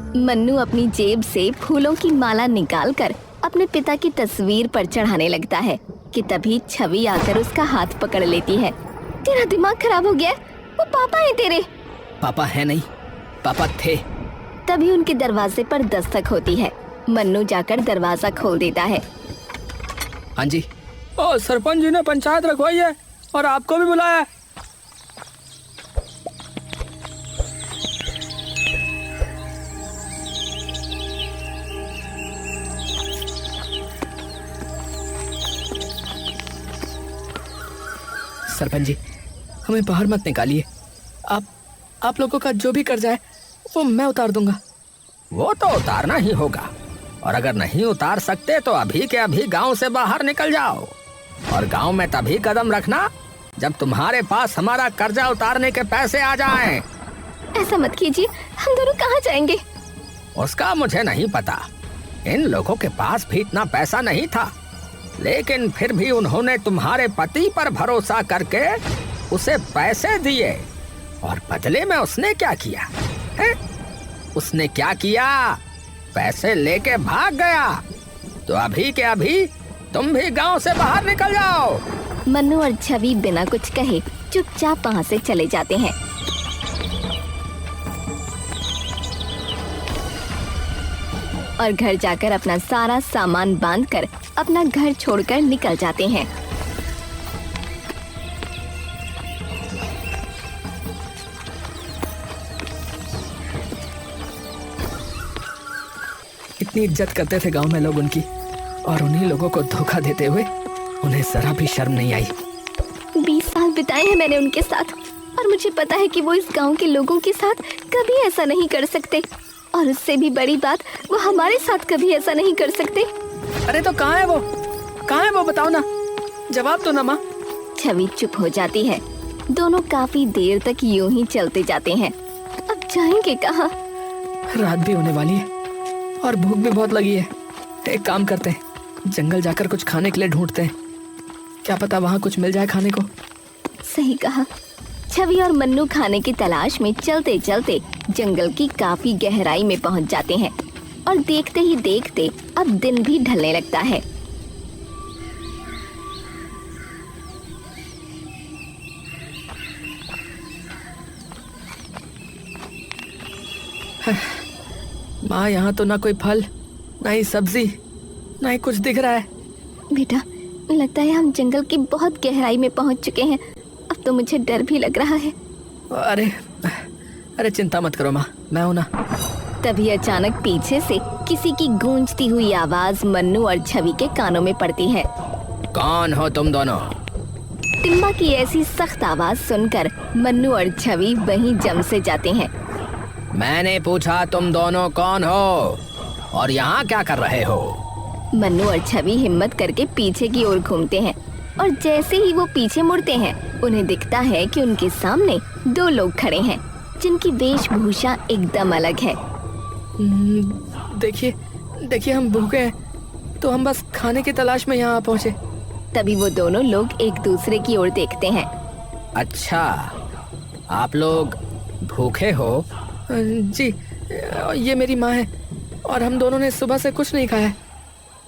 मन्नू अपनी जेब से फूलों की माला निकालकर अपने पिता की तस्वीर पर चढ़ाने लगता है कि तभी छवि आकर उसका हाथ पकड़ लेती है। तेरा दिमाग खराब हो गया? वो पापा है तेरे? पापा है नहीं, पापा थे। तभी उनके दरवाजे पर दस्तक होती है। मन्नू जाकर दरवाजा खोल देता है। हाँ जी। सरपंच जी ने पंचायत रखवाई है और आपको भी बुलाया है। सरपंच जी, हमें बाहर मत निकालिए। आप लोगों का जो भी कर्जा है वो मैं उतार दूंगा। वो तो उतारना ही होगा, और अगर नहीं उतार सकते तो अभी के अभी गांव से बाहर निकल जाओ। और गांव में तभी कदम रखना जब तुम्हारे पास हमारा कर्जा उतारने के पैसे आ जाएं। ऐसा मत कीजिए, हम दोनों कहाँ जाएंगे? उसका मुझे नहीं पता। इन लोगों के पास भी इतना पैसा नहीं था, लेकिन फिर भी उन्होंने तुम्हारे पति पर भरोसा करके उसे पैसे दिए। और बदले में उसने क्या किया है? उसने क्या किया? पैसे लेके भाग गया। तो अभी के अभी तुम भी गांव से बाहर निकल जाओ। मन्नू और छवि बिना कुछ कहे चुपचाप वहाँ से चले जाते हैं। और घर जाकर अपना सारा सामान बांधकर अपना घर छोड़कर निकल जाते हैं। इतनी इज्जत करते थे गांव में लोग उनकी, और उन्हीं लोगों को धोखा देते हुए उन्हें जरा भी शर्म नहीं आई। 20 साल बिताए हैं मैंने उनके साथ, और मुझे पता है कि वो इस गांव के लोगों के साथ कभी ऐसा नहीं कर सकते। और उससे भी बड़ी बात, वो हमारे साथ कभी ऐसा नहीं कर सकते। अरे तो कहाँ है वो? कहाँ है वो? बताओ ना, जवाब दो ना माँ। छवि चुप हो जाती है। दोनों काफी देर तक यूं ही चलते जाते हैं। अब जाएंगे कहाँ? रात भी होने वाली है और भूख भी बहुत लगी है। एक काम करते हैं, जंगल जाकर कुछ खाने के लिए ढूंढते हैं। क्या पता वहाँ कुछ मिल जाए खाने को। सही कहा। छवि और मन्नू खाने की तलाश में चलते चलते जंगल की काफी गहराई में पहुंच जाते हैं। और देखते ही देखते अब दिन भी ढलने लगता है। माँ, यहाँ तो ना कोई फल, ना ही सब्जी, ना ही कुछ दिख रहा है। बेटा, लगता है हम जंगल की बहुत गहराई में पहुंच चुके हैं। अब तो मुझे डर भी लग रहा है। अरे चिंता मत करो माँ, मैं हूं ना। तभी अचानक पीछे से किसी की गूंजती हुई आवाज मन्नू और छवि के कानों में पड़ती है। कौन हो तुम दोनों? टिम्बा की ऐसी सख्त आवाज सुनकर मन्नू और छवि वहीं जम से जाते हैं। मैंने पूछा तुम दोनों कौन हो और यहाँ क्या कर रहे हो? मन्नू और छवि हिम्मत करके पीछे की ओर घूमते हैं, और जैसे ही वो पीछे मुड़ते हैं उन्हें दिखता है कि उनके सामने 2 लोग खड़े हैं जिनकी वेशभूषा एकदम अलग है। देखिए हम भूखे हैं, तो हम बस खाने की तलाश में यहाँ पहुँचे। तभी वो दोनों लोग एक दूसरे की ओर देखते हैं। अच्छा, आप लोग भूखे हो? जी, ये मेरी माँ है और हम दोनों ने सुबह से कुछ नहीं खाया है।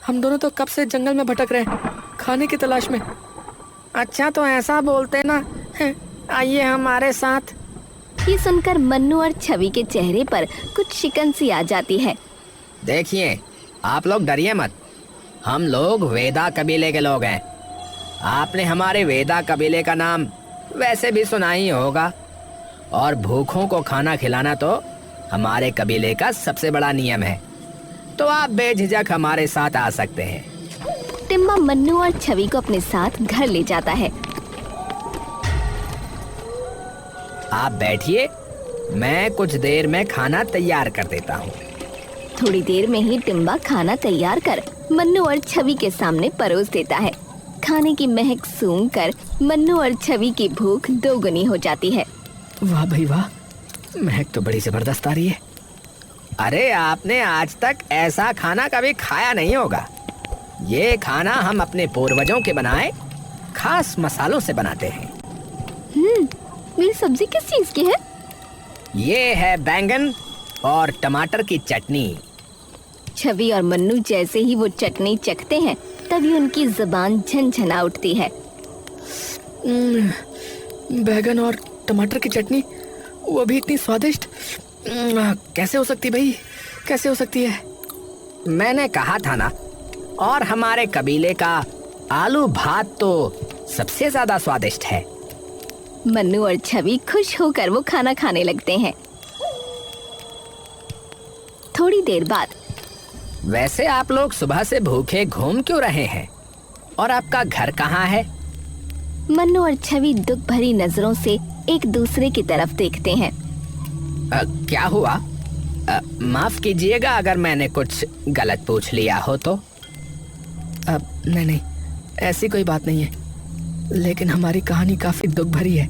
हम दोनों तो कब से जंगल में भटक रहे हैं खाने की तलाश में। अच्छा, तो ऐसा बोलते ना, आइए हमारे साथ। ये सुनकर मन्नू और छवि के चेहरे पर कुछ शिकन सी आ जाती है। देखिए, आप लोग डरिए मत। हम लोग वेदा कबीले के लोग हैं। आपने हमारे वेदा कबीले का नाम वैसे भी सुना ही होगा, और भूखों को खाना खिलाना तो हमारे कबीले का सबसे बड़ा नियम है। तो आप बेझिझक हमारे साथ आ सकते हैं। टिम्बा मन्नू और छवि को अपने साथ घर ले जाता है। आप बैठिए, मैं कुछ देर में खाना तैयार कर देता हूँ। थोड़ी देर में ही टिम्बा खाना तैयार कर मन्नू और छवि के सामने परोस देता है। खाने की महक सूंघकर मन्नू और छवि की भूख दोगुनी हो जाती है। वाह भाई वाह, महक तो बड़ी जबरदस्त आ रही है। अरे, आपने आज तक ऐसा खाना कभी खाया नहीं होगा। ये खाना हम अपने पूर्वजों के बनाए खास मसालों से बनाते हैं। मेरी सब्जी किस चीज की है? ये है बैंगन, और टमाटर की चटनी। छवि और मन्नू जैसे ही वो चटनी चखते हैं तभी उनकी जुबान झनझना उठती है। बैगन और टमाटर की चटनी, वो भी इतनी स्वादिष्ट। कैसे हो सकती भाई, कैसे हो सकती है? मैंने कहा था ना। और हमारे कबीले का आलू भात तो सबसे ज्यादा स्वादिष्ट है। मन्नू और छवि खुश होकर वो खाना खाने लगते हैं। थोड़ी देर बाद वैसे आप लोग सुबह से भूखे घूम क्यों रहे हैं? और आपका घर कहाँ है? मन्नू और छवि दुख भरी नजरों से एक दूसरे की तरफ देखते हैं। क्या हुआ? माफ कीजिएगा अगर मैंने कुछ गलत पूछ लिया हो तो। नहीं, ऐसी कोई बात नहीं है, लेकिन हमारी कहानी काफी दुख भरी है।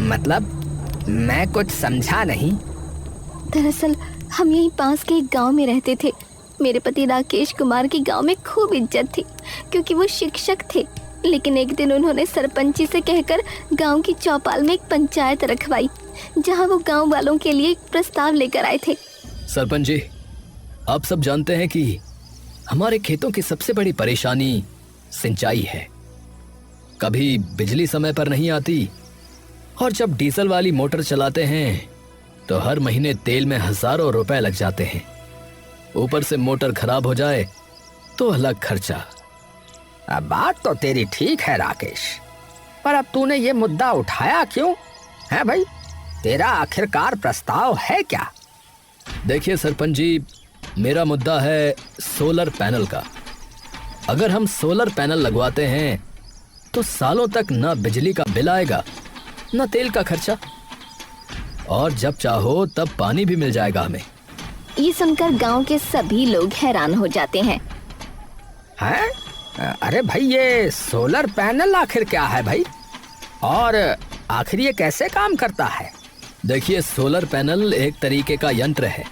मतलब मैं कुछ समझा नहीं। दरअसल हम यहीं पास के एक गांव में रहते थे। मेरे पति राकेश कुमार की गांव में खूब इज्जत थी क्योंकि वो शिक्षक थे। लेकिन एक दिन उन्होंने सरपंची से कहकर गांव की चौपाल में एक पंचायत रखवाई जहां वो गांव वालों के लिए एक प्रस्ताव लेकर आए थे। सरपंच जी, आप सब जानते हैं कि हमारे खेतों की सबसे बड़ी परेशानी सिंचाई है। कभी बिजली समय पर नहीं आती और जब डीजल वाली मोटर चलाते हैं तो हर महीने तेल में हजारों रुपए लग जाते हैं। ऊपर से मोटर खराब हो जाए तो अलग खर्चा। अब बात तो तेरी ठीक है राकेश, पर अब तूने ये मुद्दा उठाया क्यों है भाई? तेरा आखिरकार प्रस्ताव है क्या? देखिए सरपंच जी, मेरा मुद्दा है सोलर पैनल का। अगर हम सोलर पैनल लगवाते हैं तो सालों तक ना बिजली का बिल आएगा ना तेल का खर्चा, और जब चाहो तब पानी भी मिल जाएगा हमें। ये सुनकर गांव के सभी लोग हैरान हो जाते हैं। हैं? अरे भाई, ये सोलर पैनल आखिर क्या है भाई? और आखिर ये कैसे काम करता है? देखिए, सोलर पैनल एक तरीके का यंत्र है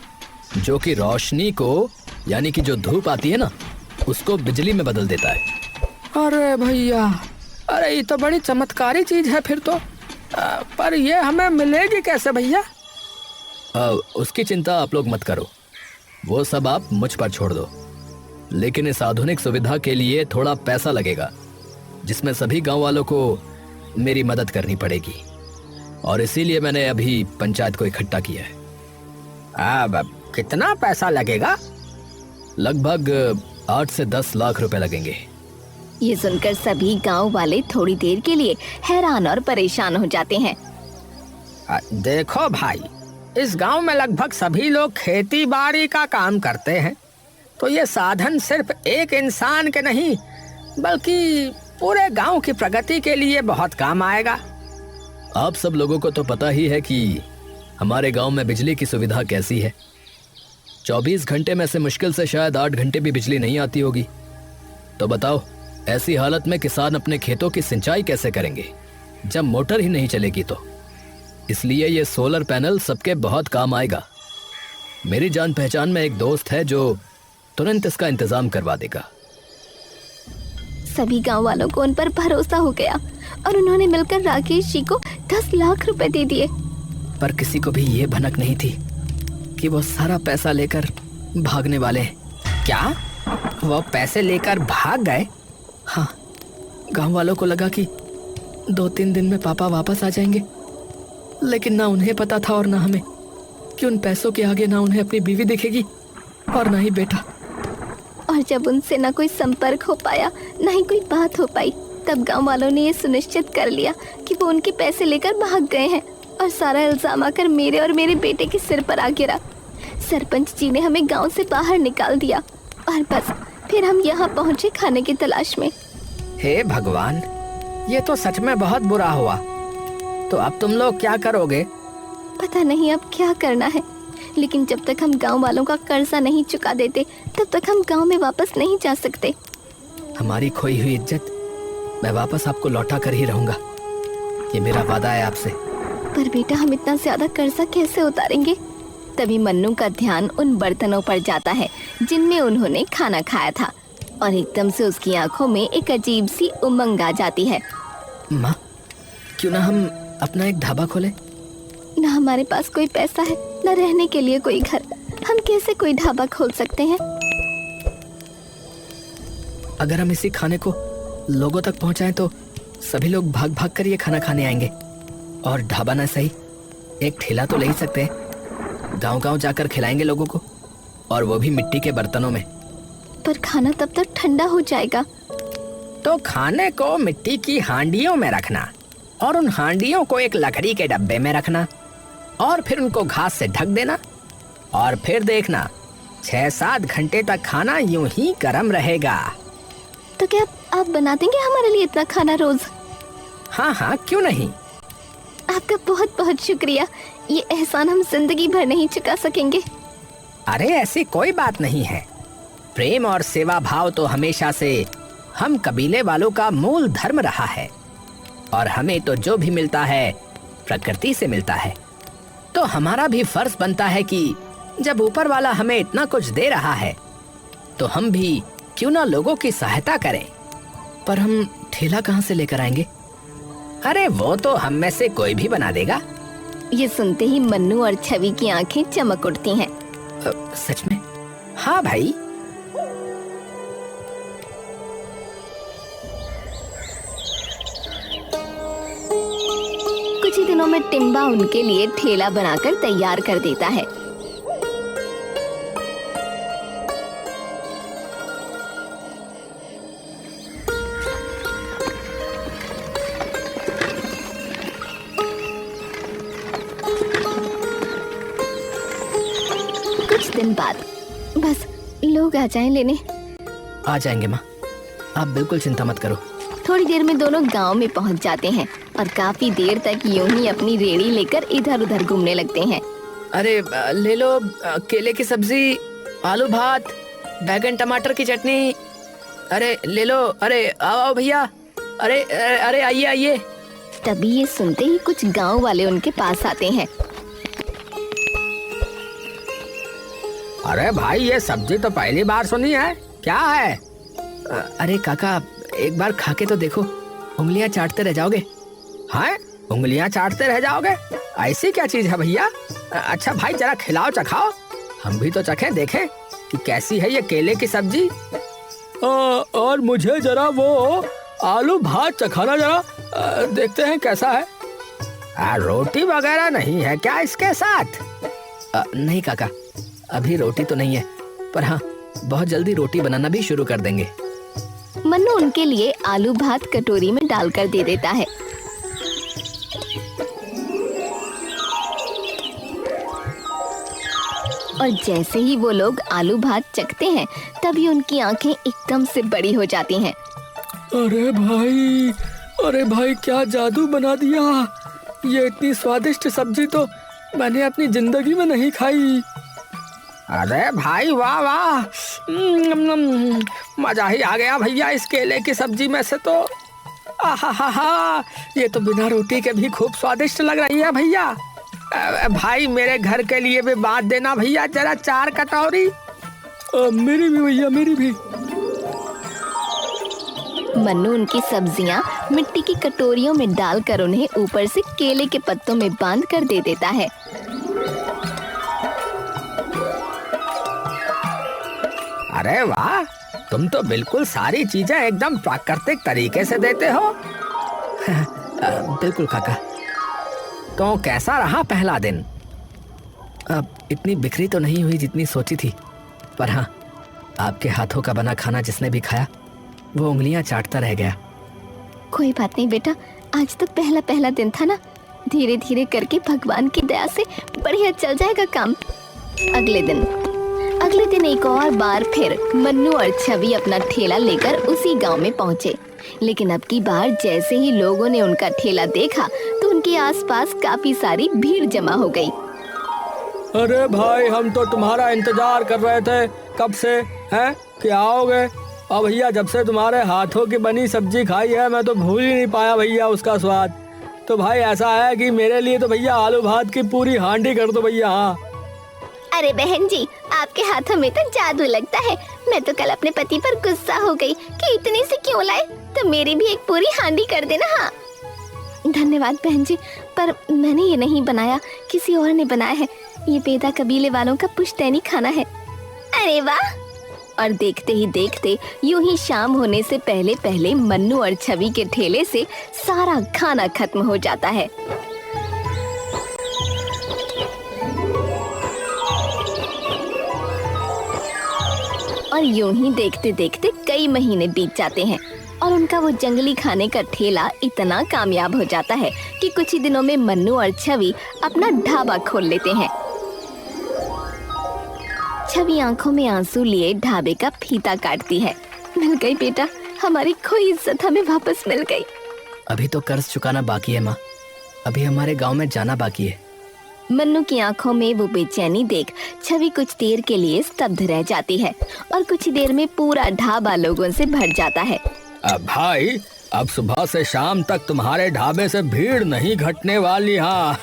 जो कि रोशनी को, यानी कि जो धूप आती है ना, उसको बिजली में बदल देता है। अरे भैया, अरे ये तो बड़ी चमत्कारी चीज है फिर तो। पर ये हमें मिलेगी कैसे भैया? उसकी चिंता आप लोग मत करो, वो सब आप मुझ पर छोड़ दो। लेकिन इस आधुनिक सुविधा के लिए थोड़ा पैसा लगेगा, जिसमें सभी गांव वालों को मेरी मदद करनी पड़ेगी, और इसीलिए मैंने अभी पंचायत को इकट्ठा किया है। अब कितना पैसा लगेगा? लगभग 8 से 10 लाख रुपए लगेंगे। ये सुनकर सभी गांव वाले थोड़ी देर के लिए हैरान और परेशान हो जाते हैं। देखो भाई, इस गांव में लगभग सभी लोग खेती बाड़ी का काम करते हैं, तो ये साधन सिर्फ एक इंसान के नहीं बल्कि पूरे गांव की प्रगति के लिए बहुत काम आएगा। आप सब लोगों को तो पता ही है कि हमारे गांव में बिजली की सुविधा कैसी है। 24 घंटे में से मुश्किल से शायद 8 घंटे भी बिजली नहीं आती होगी। तो बताओ, ऐसी हालत में किसान अपने खेतों की सिंचाई कैसे करेंगे जब मोटर ही नहीं चलेगी? तो इसलिए ये सोलर पैनल सबके बहुत काम आएगा। मेरी जान पहचान में एक दोस्त है जो तुरंत इसका इंतजाम करवा देगा। सभी गांव वालों को उन पर भरोसा हो गया और उन्होंने मिलकर राकेश जी को 10 लाख रुपए दे दिए। पर किसी को भी ये भनक नहीं थी कि वो सारा पैसा लेकर भागने वाले हैं। क्या वो पैसे लेकर भाग गए? हाँ, गांव वालों को लगा कि 2-3 दिन में पापा वापस आ जाएंगे, लेकिन ना उन्हें पता था और ना हमें कि उन पैसों के आगे ना उन्हें अपनी बीवी दिखेगी और ना ही बेटा। और जब उनसे ना कोई संपर्क हो पाया ना ही कोई बात हो पाई, तब गांव वालों ने ये सुनिश्चित कर लिया कि वो उनके पैसे लेकर भाग गए हैं, और सारा इल्जाम आकर मेरे और मेरे बेटे के सिर पर आ गिरा। सरपंच जी ने हमें गांव से बाहर निकाल दिया और बस फिर हम यहाँ पहुँचे खाने की तलाश में। हे भगवान, ये तो सच में बहुत बुरा हुआ। तो अब तुम लोग क्या करोगे? पता नहीं अब क्या करना है, लेकिन जब तक हम गांव वालों का कर्जा नहीं चुका देते तब तक हम गांव में वापस नहीं जा सकते। हमारी खोई हुई इज्जत मैं वापस आपको लौटा कर ही रहूंगा, ये मेरा वादा है आपसे। पर बेटा, हम इतना ज्यादा कर्जा कैसे उतारेंगे? तभी मन्नू का ध्यान उन बर्तनों पर जाता है जिनमें उन्होंने खाना खाया था, और एकदम से उसकी आंखों में एक अजीब सी उमंग आ जाती है। माँ, क्यों ना हम अपना एक ढाबा खोलें? ना हमारे पास कोई पैसा है, ना रहने के लिए कोई घर। हम कैसे कोई ढाबा खोल सकते हैं? अगर हम इसी खाने को लोगों तक पहुंचाएं तो सभी लोग भाग भाग कर ये खाना खाने आएंगे। और ढाबा ना सही, एक ठेला तो ले ही सकते हैं। गांव-गांव जाकर खिलाएंगे लोगों को, और वो भी मिट्टी के बर्तनों में। पर खाना तब तक ठंडा हो जाएगा। तो खाने को मिट्टी की हांडियों में रखना, और उन हांडियों को एक लकड़ी के डब्बे में रखना, और फिर उनको घास से ढक देना, और फिर देखना 6-7 घंटे तक खाना यूं ही गर्म रहेगा। तो क्या आप बना देंगे हमारे लिए इतना खाना रोज? हाँ हाँ, क्यों नहीं। आपका बहुत बहुत शुक्रिया। ये एहसान हम जिंदगी भर नहीं चुका सकेंगे। अरे ऐसी कोई बात नहीं है। प्रेम और सेवा भाव तो हमेशा से हम कबीले वालों का मूल धर्म रहा है, और हमें तो जो भी मिलता है प्रकृति से मिलता है। तो हमारा भी फर्ज बनता है कि जब ऊपर वाला हमें इतना कुछ दे रहा है तो हम भी क्यों ना लोगों की सहायता करें। पर हम ठेला कहाँ से लेकर आएंगे? अरे वो तो हम में से कोई भी बना देगा। ये सुनते ही मन्नू और छवि की आंखें चमक उठती हैं। सच में? हाँ भाई। कुछ ही दिनों में टिम्बा उनके लिए ठेला बनाकर तैयार कर देता है। कुछ दिन बाद बस लोग आ जाएं लेने। आ जाएंगे माँ, आप बिल्कुल चिंता मत करो। थोड़ी देर में दोनों गांव में पहुंच जाते हैं और काफी देर तक यूं ही अपनी रेड़ी लेकर इधर उधर घूमने लगते हैं। अरे ले लो केले की सब्जी, आलू भात, बैगन टमाटर की चटनी। अरे ले लो, अरे आओ आओ भैया, अरे अरे आइए आइए। तभी ये सुनते ही कुछ गांव वाले उनके पास आते हैं। अरे भाई, ये सब्जी तो पहली बार सुनी है, क्या है? अरे काका, एक बार खा के तो देखो, उंगलियां चाटते रह जाओगे। हाँ, उंगलियां चाटते रह जाओगे? ऐसी क्या चीज है भैया? अच्छा भाई, जरा खिलाओ चखाओ, हम भी तो चखें, देखें कि कैसी है ये केले की सब्जी। और मुझे जरा वो आलू भात चखाना, जरा देखते हैं कैसा है। रोटी वगैरह नहीं है क्या इसके साथ? नहीं काका, अभी रोटी तो नहीं है, पर हाँ बहुत जल्दी रोटी बनाना भी शुरू कर देंगे। मन्नू उनके लिए आलू भात कटोरी में डालकर दे देता है। और जैसे ही वो लोग आलू भात चखते हैं तभी उनकी आंखें एकदम से बड़ी हो जाती हैं। अरे भाई क्या जादू बना दिया। ये इतनी स्वादिष्ट सब्जी तो मैंने अपनी जिंदगी में नहीं खाई। अरे भाई वाह वाह, मजा ही आ गया भैया इस केले की सब्जी में से तो। आहा, ये तो बिना रोटी के भी खूब स्वादिष्ट लग रही है भैया। भाई मेरे घर के लिए भी बांट देना भैया, जरा 4 कटोरी। मेरी भी भैया, मेरी भी। मन्नू उनकी सब्जियां मिट्टी की कटोरियों में डालकर उन्हें ऊपर से केले के पत्तों में बांध कर दे देता है। अरे वाह, तुम तो बिल्कुल सारी चीजें एकदम प्राकृतिक तरीके से देते हो। बिल्कुल काका। तो कैसा रहा पहला दिन? अब इतनी बिखरी तो नहीं हुई जितनी सोची थी, पर हाँ आपके हाथों का बना खाना जिसने भी खाया वो उंगलियां चाटता रह गया। कोई बात नहीं बेटा, आज तो पहला दिन था ना, धीरे धीरे करके भगवान की दया से बढ़िया चल जाएगा काम। अगले दिन एक और बार फिर मन्नू और छवि अपना ठेला लेकर उसी गांव में पहुंचे। लेकिन अब की बार जैसे ही लोगों ने उनका ठेला देखा तो उनके आसपास काफी सारी भीड़ जमा हो गई। अरे भाई, हम तो तुम्हारा इंतजार कर रहे थे कब से, हैं कि आओगे। और भैया, जब से तुम्हारे हाथों की बनी सब्जी खाई है मैं तो भूल ही नहीं पाया भैया उसका स्वाद। तो भाई ऐसा है कि मेरे लिए तो भैया आलू भात की पूरी हांडी कर दो भैया। हाँ। अरे बहन जी, आपके हाथों में तो जादू लगता है। मैं तो कल अपने पति पर गुस्सा हो गई कि इतनी से क्यों लाए, तो मेरी भी एक पूरी हांडी कर देना। हाँ। धन्यवाद बहन जी, पर मैंने ये नहीं बनाया, किसी और ने बनाया है। ये बेदा कबीले वालों का पुश्तैनी खाना है। अरे वाह! और देखते ही देखते यूं ही शाम होने से पहले पहले मन्नू और छवि के ठेले से सारा खाना खत्म हो जाता है। और यूं ही देखते देखते कई महीने बीत जाते हैं और उनका वो जंगली खाने का ठेला इतना कामयाब हो जाता है कि कुछ ही दिनों में मन्नू और छवि अपना ढाबा खोल लेते हैं। छवि आंखों में आंसू लिए ढाबे का फीता काटती है। मिल गई बेटा, हमारी खोई इज्जत हमें वापस मिल गई। अभी तो कर्ज चुकाना बाकी है माँ, अभी हमारे गांव में जाना बाकी है। मन्नू की आंखों में वो बेचैनी देख छवि कुछ देर के लिए स्तब्ध रह जाती है और कुछ ही देर में पूरा ढाबा लोगों से भर जाता है। अब भाई, अब सुबह से शाम तक तुम्हारे ढाबे से भीड़ नहीं घटने वाली। हाँ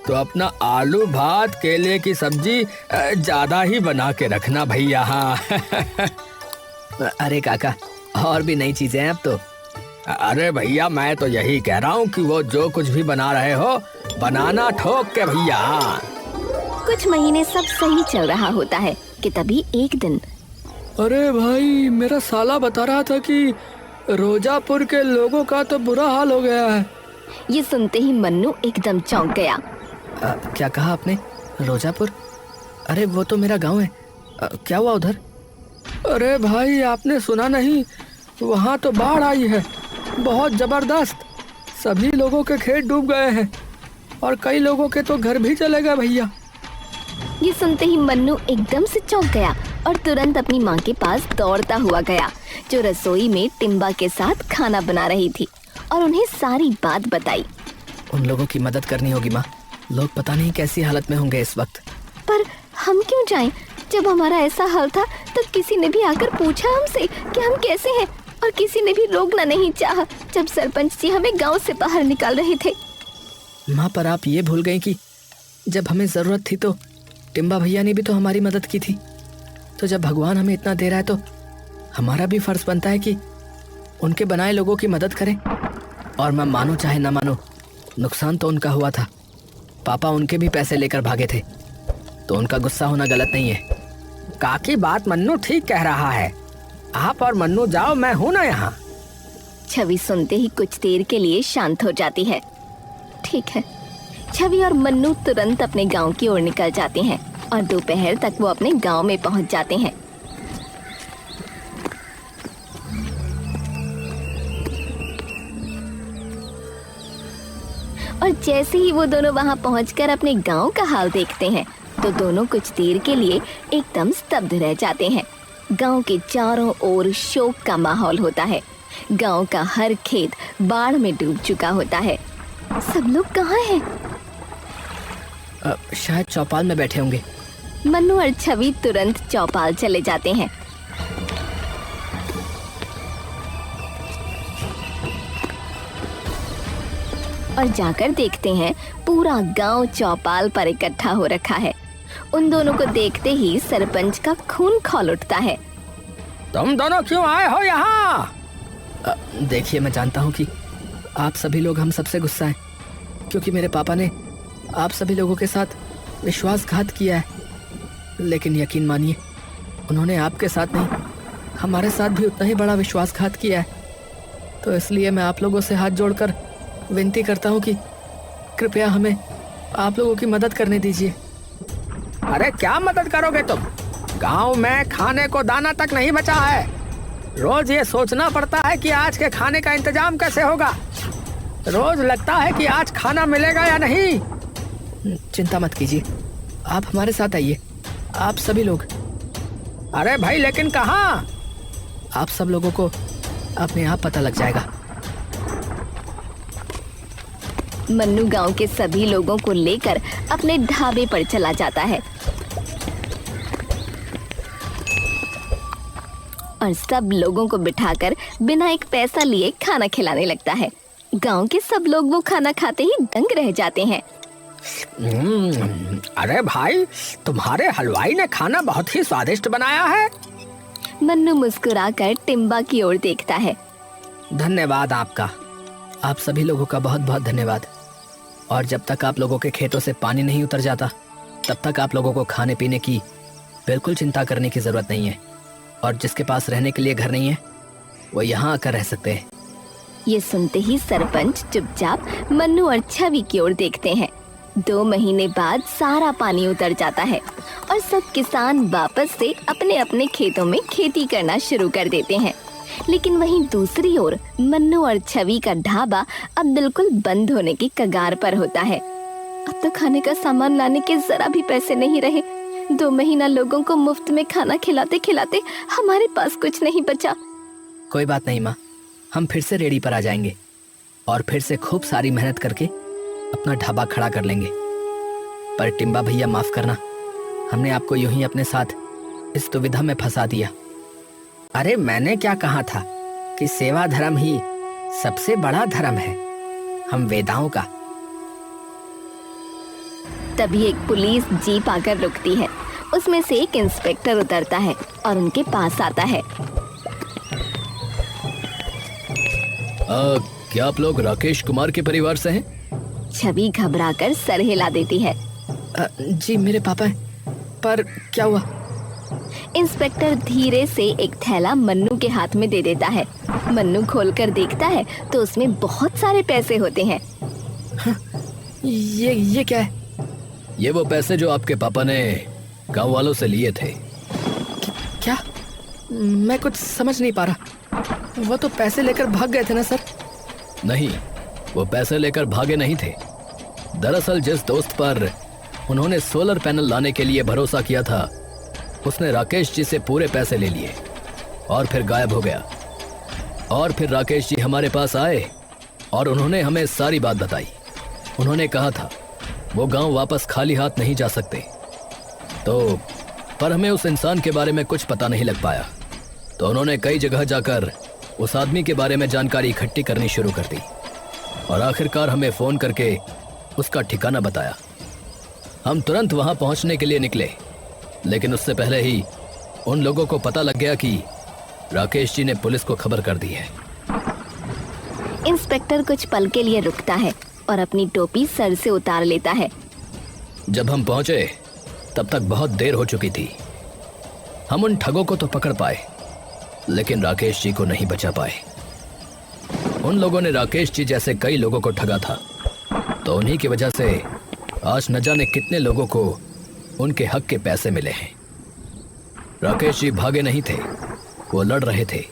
तो अपना आलू भात केले की सब्जी ज्यादा ही बना के रखना भैया। हाँ अरे काका, और भी नई चीजें हैं अब तो। अरे भैया, मैं तो यही कह रहा हूँ कि वो जो कुछ भी बना रहे हो, बनाना ठोक के भैया। कुछ महीने सब सही चल रहा होता है कि तभी एक दिन। अरे भाई, मेरा साला बता रहा था कि रोजापुर के लोगों का तो बुरा हाल हो गया है। ये सुनते ही मन्नू एकदम चौंक गया। क्या कहा आपने? रोजापुर? अरे वो तो मेरा गांव है। क्या हुआ उधर? अरे भाई, आपने सुना नहीं? वहाँ तो बाढ़ आई है, बहुत जबरदस्त। सभी लोगों के खेत डूब गए हैं और कई लोगों के तो घर भी चले गए भैया। ये सुनते ही मन्नू एकदम से चौंक गया और तुरंत अपनी माँ के पास दौड़ता हुआ गया, जो रसोई में टिम्बा के साथ खाना बना रही थी, और उन्हें सारी बात बताई। उन लोगों की मदद करनी होगी माँ, लोग पता नहीं कैसी हालत में होंगे इस वक्त। पर हम क्यों जाएं? जब हमारा ऐसा हाल था तब किसी ने भी आकर पूछा हमसे कि हम कैसे हैं, और किसी ने भी रोकना नहीं चाहा जब सरपंच जी हमें गांव से बाहर निकाल रहे थे। माँ, पर आप ये भूल गई कि जब हमें जरूरत थी तो टिम्बा भैया ने भी तो हमारी मदद की थी। तो जब भगवान हमें इतना दे रहा है तो हमारा भी फर्ज बनता है कि उनके बनाए लोगों की मदद करें। और मैं मानो चाहे ना मानो, नुकसान तो उनका हुआ था। पापा उनके भी पैसे लेकर भागे थे, तो उनका गुस्सा होना गलत नहीं है। काकी बात मन्नू ठीक कह रहा है। आप और मन्नू जाओ, मैं हूँ ना यहाँ। छवि सुनते ही कुछ देर के लिए शांत हो जाती है। ठीक है। छवि और मन्नू तुरंत अपने गांव की ओर निकल जाते हैं और दोपहर तक वो अपने गांव में पहुंच जाते हैं। और जैसे ही वो दोनों वहां पहुंचकर अपने गांव का हाल देखते हैं तो दोनों कुछ देर के लिए एकदम स्तब्ध रह जाते हैं। गांव के चारों ओर शोक का माहौल होता है। गांव का हर खेत बाढ़ में डूब चुका होता है। सब लोग कहाँ हैं? शायद चौपाल में बैठे होंगे। मन्नू और छवि तुरंत चौपाल चले जाते हैं। और जाकर देखते हैं पूरा गांव चौपाल पर इकट्ठा हो रखा है। उन दोनों को देखते ही सरपंच का खून खौल उठता है। तुम दोनों क्यों आए हो यहाँ? देखिए, मैं जानता हूँ कि आप सभी लोग हम सबसे गुस्सा हैं, क्योंकि मेरे पापा ने आप सभी लोगों के साथ विश्वासघात किया है। लेकिन यकीन मानिए, उन्होंने आपके साथ नहीं, हमारे साथ भी उतना ही बड़ा विश्वासघात किया है। तो इसलिए मैं आप लोगों से हाथ जोड़कर विनती करता हूँ कि कृपया हमें आप लोगों की मदद करने दीजिए। अरे क्या मदद करोगे तुम? गांव में खाने को दाना तक नहीं बचा है। रोज ये सोचना पड़ता है कि आज के खाने का इंतजाम कैसे होगा। रोज लगता है कि आज खाना मिलेगा या नहीं। चिंता मत कीजिए, आप हमारे साथ आइए, आप सभी लोग। अरे भाई, लेकिन कहाँ? आप सब लोगों को अपने आप पता लग जाएगा। मन्नू गांव के सभी लोगों को लेकर अपने ढाबे पर चला जाता है और सब लोगों को बिठाकर बिना एक पैसा लिए खाना खिलाने लगता है। गांव के सब लोग वो खाना खाते ही दंग रह जाते हैं। अरे भाई, तुम्हारे हलवाई ने खाना बहुत ही स्वादिष्ट बनाया है। मन्नू मुस्कुराकर टिम्बा की ओर देखता है। धन्यवाद आपका। आप सभी लोगों का बहुत बहुत धन्यवाद। और जब तक आप लोगों के खेतों से पानी नहीं उतर जाता तब तक आप लोगों को खाने पीने की बिल्कुल चिंता करने की जरूरत नहीं है। और जिसके पास रहने के लिए घर नहीं है वो यहाँ आकर रह सकते हैं। ये सुनते ही सरपंच चुपचाप मन्नू और छवि की ओर देखते हैं। 2 महीने बाद सारा पानी उतर जाता है और सब किसान वापस से अपने अपने खेतों में खेती करना शुरू कर देते हैं। लेकिन वहीं दूसरी ओर मन्नू और छवि का ढाबा अब बिल्कुल बंद होने की कगार पर होता है। अब तो खाने का सामान लाने के जरा भी पैसे नहीं रहे। 2 महीना लोगों को मुफ्त में खाना खिलाते खिलाते हमारे पास कुछ नहीं बचा। कोई बात नहीं माँ, हम फिर से रेडी पर आ जाएंगे और फिर से खूब सारी मेहनत करके अपना ढाबा खड़ा कर लेंगे। पर टिम्बा भैया माफ करना, हमने आपको यूं ही अपने साथ इस दुविधा में फंसा दिया। अरे मैंने क्या कहा था कि सेवा धर्म ही सबसे बड़ा धर्म है, हम वेदाओं का। तभी एक पुलिस जीप आकर रुकती है। उसमें से एक इंस्पेक्टर उतरता है और उनके पास आता है। क्या आप लोग राकेश कुमार के परिवार से हैं? छवि घबराकर सर हिला देती है। जी मेरे पापा हैं, पर क्या हुआ? इंस्पेक्टर धीरे से एक थैला मन्नू के हाथ में दे देता है। मन्नू खोलकर देखता है तो उसमें बहुत सारे पैसे होते हैं। ये क्या है? ये वो पैसे जो आपके पापा ने गांव वालों से लिए थे। क्या? मैं कुछ समझ नहीं पा रहा। वो तो पैसे लेकर भाग गए थे ना सर? नहीं, वो पैसे लेकर भागे नहीं थे। दरअसल जिस दोस्त पर उन्होंने सोलर पैनल लाने के लिए भरोसा किया था उसने राकेश जी से पूरे पैसे ले लिए और फिर गायब हो गया। और फिर राकेश जी हमारे पास आए और उन्होंने हमें सारी बात बताई। उन्होंने कहा था वो गांव वापस खाली हाथ नहीं जा सकते। तो पर हमें उस इंसान के बारे में कुछ पता नहीं लग पाया, तो उन्होंने कई जगह जाकर उस आदमी के बारे में जानकारी इकट्ठी करनी शुरू कर दी और आखिरकार हमें फोन करके उसका ठिकाना बताया। हम तुरंत वहां पहुंचने के लिए निकले, लेकिन उससे पहले ही उन लोगों को पता लग गया कि राकेश जी ने पुलिस को खबर कर दी है। इंस्पेक्टर कुछ पल के लिए रुकता है और अपनी टोपी सर से उतार लेता है। जब हम पहुंचे तब तक बहुत देर हो चुकी थी। हम उन ठगों को तो पकड़ पाए, लेकिन राकेश जी को नहीं बचा पाए। उन लोगों ने राकेश जी जैसे कई लोगों को ठगा था, तो उन्हीं की वजह से आज न जाने कितने लोगों को उनके हक के पैसे मिले हैं। राकेश जी भागे नहीं थे, वो लड़ रहे थे।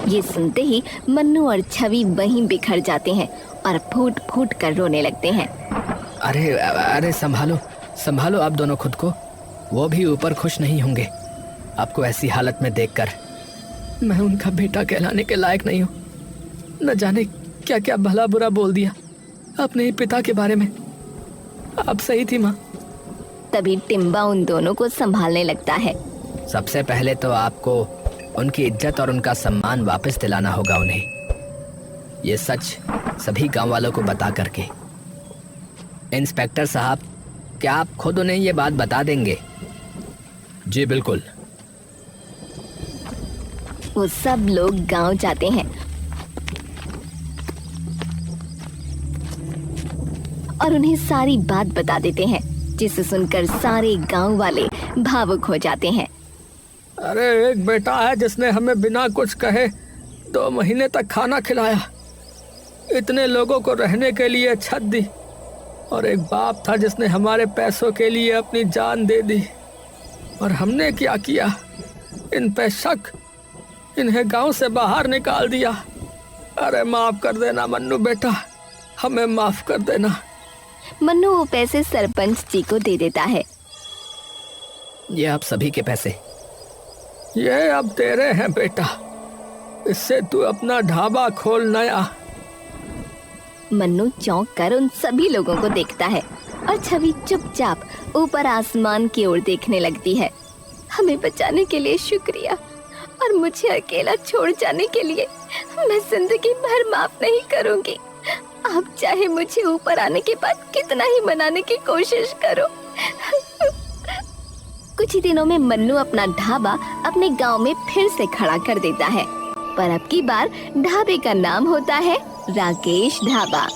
ये सुनते ही मन्नू और छवि वहीं बिखर जाते हैं और फूट फूट कर रोने लगते हैं। अरे अरे संभालो संभालो आप दोनों खुद को। वो भी ऊपर खुश नहीं होंगे आपको ऐसी हालत में देखकर। मैं उनका बेटा कहलाने के लायक नहीं हूँ। न जाने क्या क्या भला बुरा बोल दिया अपने ही पिता के बारे में। आप सही थी माँ। तभी टिम्बा उन दोनों को संभालने लगता है। सबसे पहले तो आपको उनकी इज्जत और उनका सम्मान वापस दिलाना होगा उन्हें। ये सच सभी गांव वालों को बता करके। इंस्पेक्टर साहब, क्या आप खुद उन्हें ये बात बता देंगे? जी बिल्कुल। वो सब लोग गांव जाते हैं और उन्हें सारी बात बता देते हैं, जिसे सुनकर सारे गांव वाले भावुक हो जाते हैं। अरे एक बेटा है जिसने हमें बिना कुछ कहे 2 महीने तक खाना खिलाया, इतने लोगों को रहने के लिए छत दी, और एक बाप था जिसने हमारे पैसों के लिए अपनी जान दे दी। और हमने क्या किया? इन पे शक, इन्हें गांव से बाहर निकाल दिया। अरे माफ कर देना मन्नू बेटा, हमें माफ कर देना। मन्नू वो पैसे सरपंच जी को दे देता है। ये आप सभी के पैसे। ये अब तेरे हैं बेटा, इससे तू अपना ढाबा खोल नया। मन्नू चौंक कर उन सभी लोगों को देखता है और छवि चुपचाप ऊपर आसमान की ओर देखने लगती है। हमें बचाने के लिए शुक्रिया, और मुझे अकेला छोड़ जाने के लिए मैं जिंदगी भर माफ नहीं करूंगी। आप चाहे मुझे ऊपर आने के बाद कितना ही मनाने की कोशिश करो। कुछ ही दिनों में मन्नू अपना ढाबा अपने गांव में फिर से खड़ा कर देता है, पर अब की बार ढाबे का नाम होता है राकेश ढाबा।